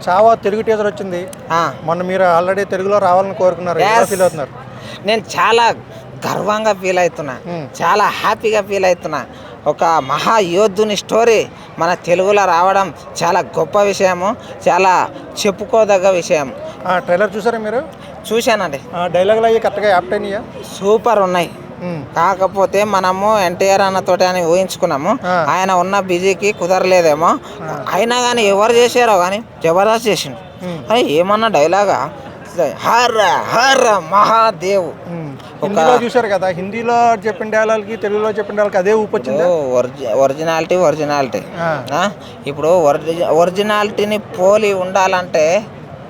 Chhaava Telugu teaser వచ్చింది. మొన్న మీరు ఆల్రెడీ తెలుగులో రావాలని కోరుకున్నారు. ఎలా ఫీల్ అవుతున్నారు? నేను చాలా గర్వంగా ఫీల్ అవుతున్నా, చాలా హ్యాపీగా ఫీల్ అవుతున్నా. ఒక మహాయోధుని స్టోరీ మన తెలుగులో రావడం చాలా గొప్ప విషయము, చాలా చెప్పుకోదగ్గ విషయం. ట్రైలర్ చూసారా మీరు? చూశానండి. డైలాగులు అయ్యి కరెక్ట్గా యాప్ట్ అయినాయా? సూపర్ ఉన్నాయి. కాకపోతే మనము ఎన్టీఆర్ అన్నతోటి అని ఊహించుకున్నాము. ఆయన ఉన్న బిజీకి కుదరలేదేమో. అయినా కానీ ఎవరు చేశారో కానీ జబర్దస్త్ చేసిండు. అని ఏమన్నా డైలాగా హర హర మహాదేవ్. హిందీలో చూశారు కదా, హిందీలో చెప్పిన డైలాగ్కి తెలుగులో చెప్పిన డైలాగ్ అదే ఊపొచ్చింది. ఒరిజినాలిటీ. ఇప్పుడు ఒరిజినాలిటీని పోలి ఉండాలంటే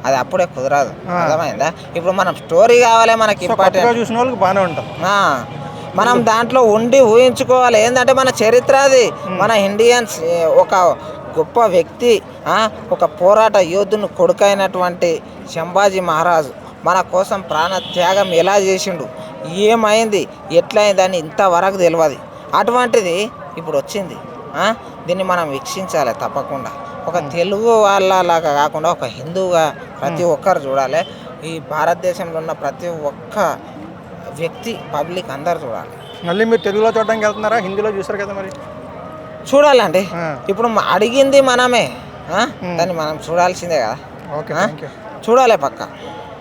అది అప్పుడే కుదరదు. అర్థమైందా? ఇప్పుడు మనం స్టోరీ కావాలి, మనకి ఇంపార్టెంట్. చూసిన వాళ్ళకి బాగానే ఉంటాం. మనం దాంట్లో ఉండి ఊహించుకోవాలి. ఏంటంటే మన చరిత్ర అది. మన ఇండియన్స్ ఒక గొప్ప వ్యక్తి, ఒక పోరాట యోధుని కొడుకైనటువంటి సంభాజీ మహారాజు మన కోసం ప్రాణ త్యాగం ఎలా చేసిండు, ఏమైంది, ఎట్లయింది అని ఇంతవరకు తెలియదు. అటువంటిది ఇప్పుడు వచ్చింది. దీన్ని మనం వీక్షించాలి తప్పకుండా. ఒక తెలుగు వాళ్ళలాగా కాకుండా ఒక హిందువుగా ప్రతి ఒక్కరు చూడాలి. ఈ భారతదేశంలో ఉన్న ప్రతి ఒక్క వ్యక్తి, పబ్లిక్ అందరు చూడాలి. మళ్ళీ మీరు తెలుగులో చూడడానికి వెళ్తున్నారా? హిందీలో చూసారు కదా, మరి చూడాలండి. ఇప్పుడు అడిగింది మనమే, దాన్ని మనం చూడాల్సిందే కదా. ఓకే, చూడాలి పక్క.